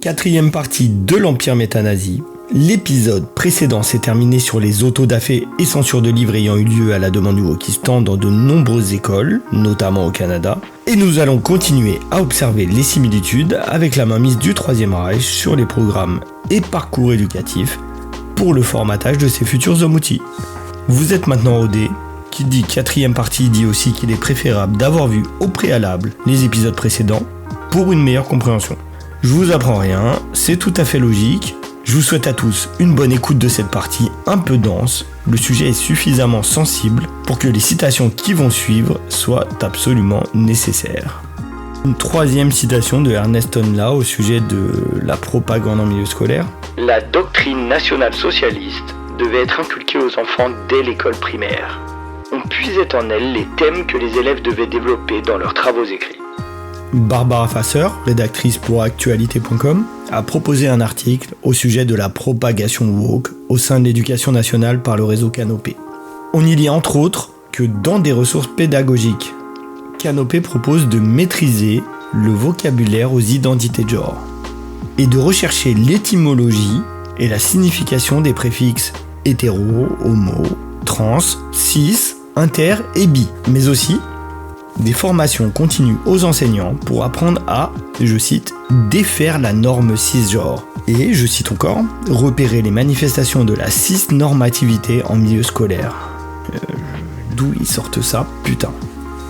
Quatrième partie de l'Empire méta-nazi. L'épisode précédent s'est terminé sur les autodafés et censures de livres ayant eu lieu à la demande du Wokistan dans de nombreuses écoles, notamment au Canada. Et nous allons continuer à observer les similitudes avec la mainmise du Troisième Reich sur les programmes et parcours éducatifs pour le formatage de ces futurs hommes outils. Vous êtes maintenant rodés. Qui dit quatrième partie dit aussi qu'il est préférable d'avoir vu au préalable les épisodes précédents pour une meilleure compréhension. Je vous apprends rien, c'est tout à fait logique. Je vous souhaite à tous une bonne écoute de cette partie un peu dense. Le sujet est suffisamment sensible pour que les citations qui vont suivre soient absolument nécessaires. Une troisième citation de Ernest Tonla au sujet de la propagande en milieu scolaire. La doctrine nationale-socialiste devait être inculquée aux enfants dès l'école primaire. On puisait en elle les thèmes que les élèves devaient développer dans leurs travaux écrits. Barbara Fasser, rédactrice pour Actualité.com, a proposé un article au sujet de la propagation woke au sein de l'éducation nationale par le réseau Canopé. On y lit entre autres que dans des ressources pédagogiques, Canopé propose de maîtriser le vocabulaire aux identités de genre et de rechercher l'étymologie et la signification des préfixes hétéro, homo, trans, cis, inter et bi, mais aussi des formations continues aux enseignants pour apprendre à, je cite, défaire la norme cisgenre et, je cite encore, repérer les manifestations de la cisnormativité en milieu scolaire. D'où ils sortent ça, putain.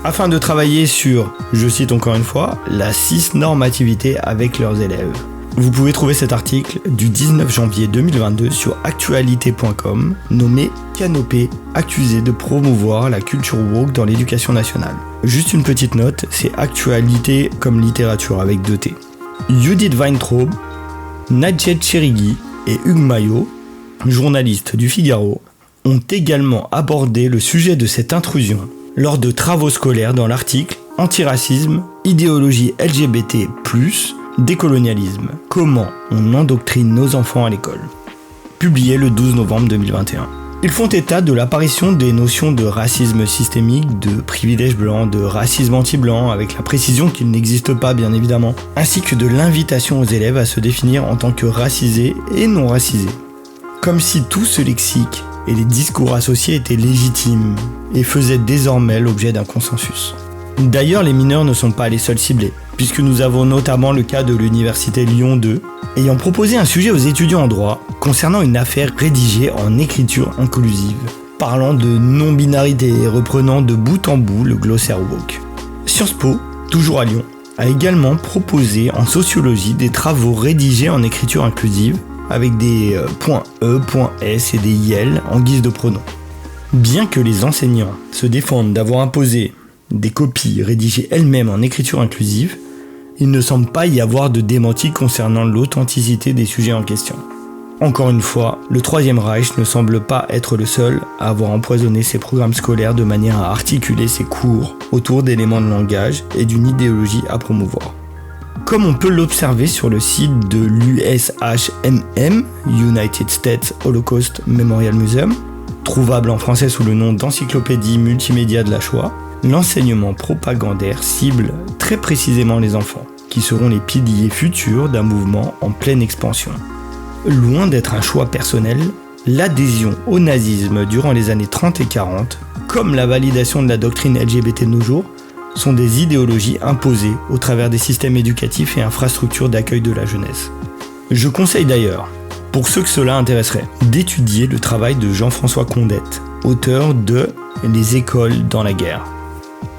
Afin de travailler sur, je cite encore une fois, la cisnormativité avec leurs élèves. Vous pouvez trouver cet article du 19 janvier 2022 sur Actualité.com nommé « Canopé, accusé de promouvoir la culture woke dans l'éducation nationale ». Juste une petite note, c'est Actualité comme littérature avec 2 T. Judith Weintraub, Nadjet Cherigui et Hugues Maillot, journalistes du Figaro, ont également abordé le sujet de cette intrusion lors de travaux scolaires dans l'article « Antiracisme, idéologie LGBT+, décolonialisme, comment on endoctrine nos enfants à l'école », publié le 12 novembre 2021. Ils font état de l'apparition des notions de racisme systémique, de privilège blanc, de racisme anti-blanc, avec la précision qu'il n'existe pas bien évidemment, ainsi que de l'invitation aux élèves à se définir en tant que racisés et non racisés. Comme si tout ce lexique et les discours associés étaient légitimes et faisaient désormais l'objet d'un consensus. D'ailleurs, les mineurs ne sont pas les seuls ciblés, puisque nous avons notamment le cas de l'université Lyon 2, ayant proposé un sujet aux étudiants en droit concernant une affaire rédigée en écriture inclusive, parlant de non-binarité et reprenant de bout en bout le glossaire woke. Sciences Po, toujours à Lyon, a également proposé en sociologie des travaux rédigés en écriture inclusive avec des .e, .s et des IL en guise de pronoms. Bien que les enseignants se défendent d'avoir imposé des copies rédigées elles-mêmes en écriture inclusive, il ne semble pas y avoir de démenti concernant l'authenticité des sujets en question. Encore une fois, le Troisième Reich ne semble pas être le seul à avoir empoisonné ses programmes scolaires de manière à articuler ses cours autour d'éléments de langage et d'une idéologie à promouvoir. Comme on peut l'observer sur le site de l'USHMM, United States Holocaust Memorial Museum, trouvable en français sous le nom d'Encyclopédie multimédia de la Shoah, l'enseignement propagandaire cible très précisément les enfants, qui seront les piliers futurs d'un mouvement en pleine expansion. Loin d'être un choix personnel, l'adhésion au nazisme durant les années 30 et 40, comme la validation de la doctrine LGBT de nos jours, sont des idéologies imposées au travers des systèmes éducatifs et infrastructures d'accueil de la jeunesse. Je conseille d'ailleurs, pour ceux que cela intéresserait, d'étudier le travail de Jean-François Condette, auteur de « Les écoles dans la guerre »,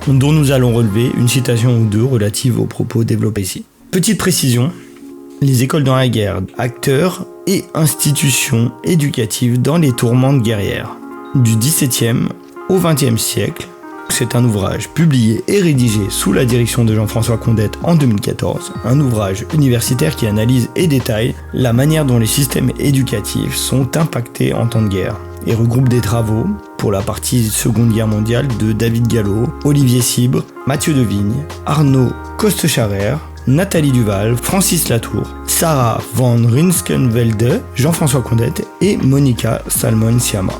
dont nous allons relever une citation ou deux relative aux propos développés ici. Petite précision, les écoles dans la guerre, acteurs et institutions éducatives dans les tourmentes guerrières. Du XVIIe au XXe siècle, c'est un ouvrage publié et rédigé sous la direction de Jean-François Condette en 2014, un ouvrage universitaire qui analyse et détaille la manière dont les systèmes éducatifs sont impactés en temps de guerre, et regroupe des travaux pour la partie Seconde Guerre mondiale de David Gallo, Olivier Cibre, Mathieu Devigne, Arnaud Kostecharer, Nathalie Duval, Francis Latour, Sarah van Rinskenvelde, Jean-François Condette et Monica Salmon-Siama.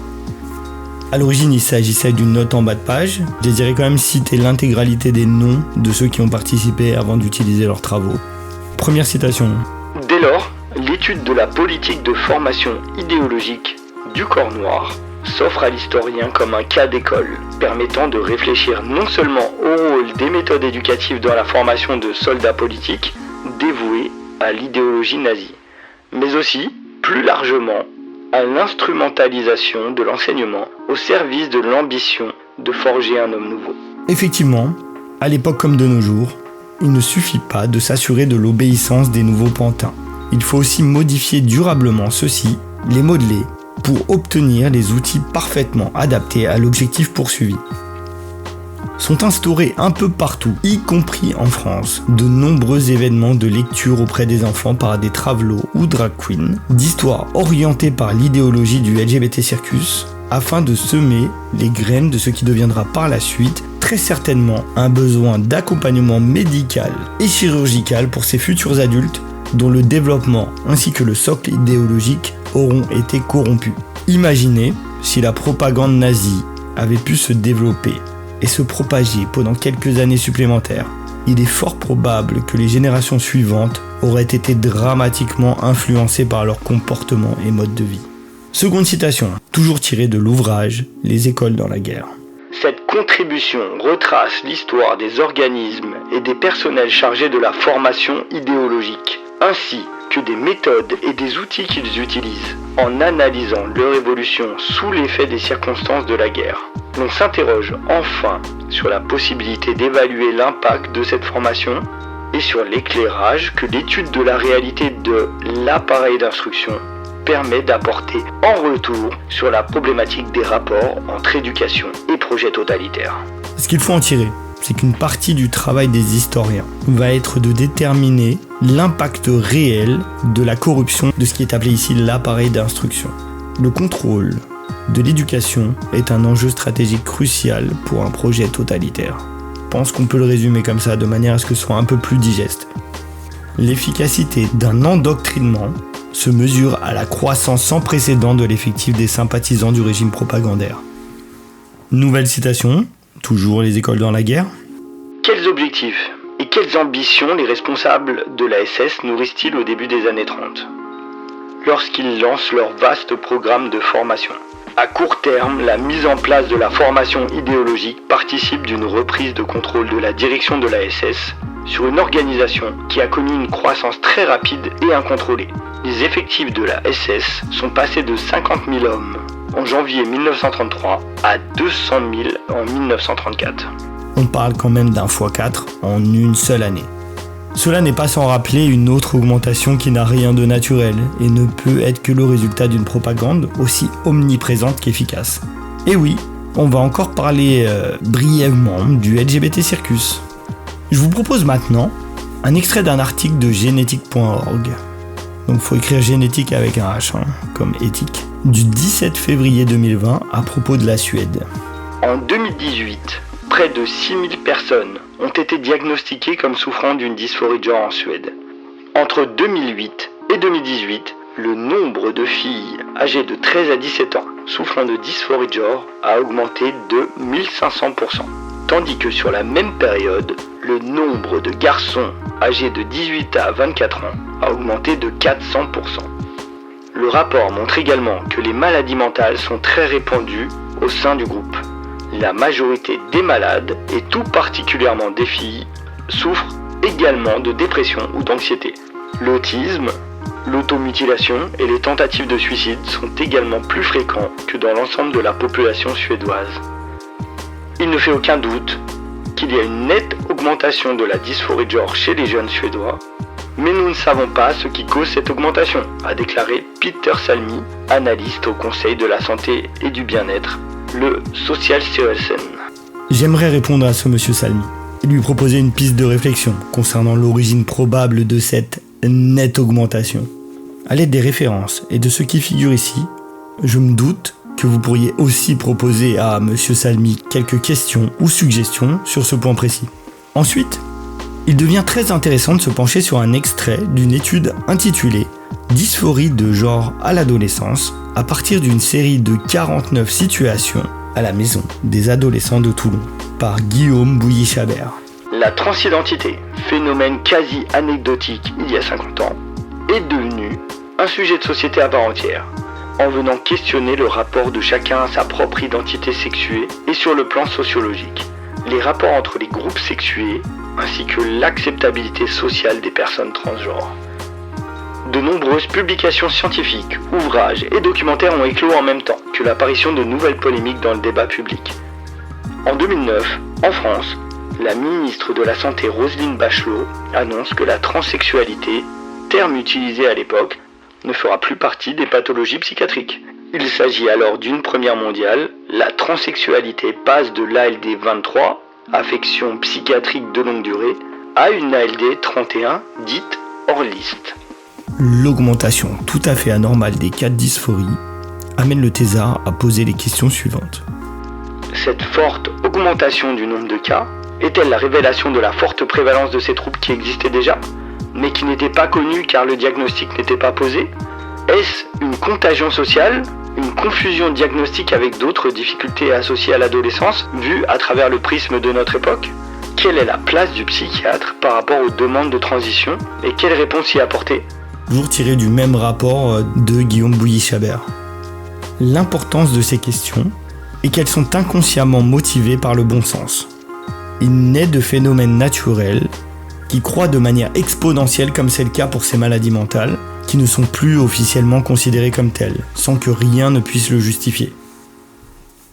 À l'origine, il s'agissait d'une note en bas de page. Je désirais quand même citer l'intégralité des noms de ceux qui ont participé avant d'utiliser leurs travaux. Première citation. Dès lors, l'étude de la politique de formation idéologique du corps noir s'offre à l'historien comme un cas d'école, permettant de réfléchir non seulement au rôle des méthodes éducatives dans la formation de soldats politiques dévoués à l'idéologie nazie, mais aussi, plus largement, à l'instrumentalisation de l'enseignement au service de l'ambition de forger un homme nouveau. Effectivement, à l'époque comme de nos jours, il ne suffit pas de s'assurer de l'obéissance des nouveaux pantins. Il faut aussi modifier durablement ceux-ci, les modeler, pour obtenir les outils parfaitement adaptés à l'objectif poursuivi. Sont instaurés un peu partout, y compris en France, de nombreux événements de lecture auprès des enfants par des travelots ou drag queens, d'histoires orientées par l'idéologie du LGBT circus, afin de semer les graines de ce qui deviendra par la suite très certainement un besoin d'accompagnement médical et chirurgical pour ces futurs adultes dont le développement ainsi que le socle idéologique auront été corrompus. Imaginez si la propagande nazie avait pu se développer et se propager pendant quelques années supplémentaires. Il est fort probable que les générations suivantes auraient été dramatiquement influencées par leur comportement et mode de vie. Seconde citation, toujours tirée de l'ouvrage « Les écoles dans la guerre ». Cette contribution retrace l'histoire des organismes et des personnels chargés de la formation idéologique, ainsi que des méthodes et des outils qu'ils utilisent, en analysant leur évolution sous l'effet des circonstances de la guerre. On s'interroge enfin sur la possibilité d'évaluer l'impact de cette formation et sur l'éclairage que l'étude de la réalité de l'appareil d'instruction permet d'apporter en retour sur la problématique des rapports entre éducation et projet totalitaire. Ce qu'il faut en tirer, c'est qu'une partie du travail des historiens va être de déterminer l'impact réel de la corruption de ce qui est appelé ici l'appareil d'instruction. Le contrôle de l'éducation est un enjeu stratégique crucial pour un projet totalitaire. Je pense qu'on peut le résumer comme ça de manière à ce que ce soit un peu plus digeste. L'efficacité d'un endoctrinement se mesure à la croissance sans précédent de l'effectif des sympathisants du régime propagandaire. Nouvelle citation, toujours les écoles dans la guerre. Quels objectifs et quelles ambitions les responsables de la SS nourrissent-ils au début des années 30 lorsqu'ils lancent leur vaste programme de formation? À court terme, la mise en place de la formation idéologique participe d'une reprise de contrôle de la direction de la SS sur une organisation qui a connu une croissance très rapide et incontrôlée. Les effectifs de la SS sont passés de 50 000 hommes en janvier 1933 à 200 000 en 1934. On parle quand même d'un x4 en une seule année. Cela n'est pas sans rappeler une autre augmentation qui n'a rien de naturel et ne peut être que le résultat d'une propagande aussi omniprésente qu'efficace. Et oui, on va encore parler brièvement du LGBT circus. Je vous propose maintenant un extrait d'un article de génétique.org. Donc faut écrire génétique avec un H, comme éthique, du 17 février 2020 à propos de la Suède. En 2018, près de 6000 personnes ont été diagnostiquées comme souffrant d'une dysphorie de genre en Suède. Entre 2008 et 2018, le nombre de filles âgées de 13 à 17 ans souffrant de dysphorie de genre a augmenté de 1500%, tandis que sur la même période, le nombre de garçons âgés de 18 à 24 ans a augmenté de 400%. Le rapport montre également que les maladies mentales sont très répandues au sein du groupe. La majorité des malades, et tout particulièrement des filles, souffrent également de dépression ou d'anxiété. L'autisme, l'automutilation et les tentatives de suicide sont également plus fréquents que dans l'ensemble de la population suédoise. Il ne fait aucun doute qu'il y a une nette augmentation de la dysphorie de genre chez les jeunes Suédois, mais nous ne savons pas ce qui cause cette augmentation, a déclaré Peter Salmi, analyste au Conseil de la santé et du bien-être, le Socialstyrelsen. J'aimerais répondre à ce monsieur Salmi et lui proposer une piste de réflexion concernant l'origine probable de cette nette augmentation. À l'aide des références et de ce qui figure ici, je me doute que vous pourriez aussi proposer à monsieur Salmi quelques questions ou suggestions sur ce point précis. Ensuite, il devient très intéressant de se pencher sur un extrait d'une étude intitulée « Dysphorie de genre à l'adolescence » à partir d'une série de 49 situations à la maison des adolescents de Toulon par Guillaume Bouilly-Chabert. La transidentité, phénomène quasi anecdotique il y a 50 ans, est devenu un sujet de société à part entière, en venant questionner le rapport de chacun à sa propre identité sexuée et sur le plan sociologique, les rapports entre les groupes sexués ainsi que l'acceptabilité sociale des personnes transgenres. De nombreuses publications scientifiques, ouvrages et documentaires ont éclos en même temps que l'apparition de nouvelles polémiques dans le débat public. En 2009, en France, la ministre de la Santé Roselyne Bachelot annonce que la transsexualité, terme utilisé à l'époque, ne fera plus partie des pathologies psychiatriques. Il s'agit alors d'une première mondiale. La transsexualité passe de l'ALD 23, affection psychiatrique de longue durée, à une ALD 31, dite hors liste. L'augmentation tout à fait anormale des cas de dysphorie amène le thésard à poser les questions suivantes. Cette forte augmentation du nombre de cas est-elle la révélation de la forte prévalence de ces troubles qui existaient déjà, mais qui n'étaient pas connus car le diagnostic n'était pas posé? Est-ce une contagion sociale, une confusion diagnostique avec d'autres difficultés associées à l'adolescence, vues à travers le prisme de notre époque? Quelle est la place du psychiatre par rapport aux demandes de transition et quelle réponse y apporter? Toujours tiré du même rapport de Guillaume Bouilly-Chabert. L'importance de ces questions est qu'elles sont inconsciemment motivées par le bon sens. Il naît de phénomènes naturels qui croît de manière exponentielle comme c'est le cas pour ces maladies mentales, qui ne sont plus officiellement considérées comme telles, sans que rien ne puisse le justifier.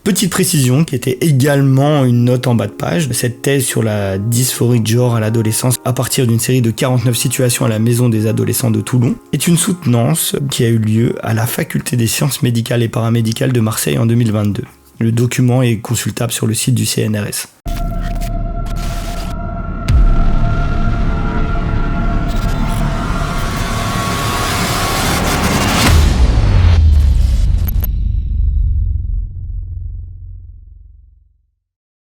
Petite précision qui était également une note en bas de page, cette thèse sur la dysphorie de genre à l'adolescence à partir d'une série de 49 situations à la Maison des adolescents de Toulon est une soutenance qui a eu lieu à la Faculté des sciences médicales et paramédicales de Marseille en 2022. Le document est consultable sur le site du CNRS.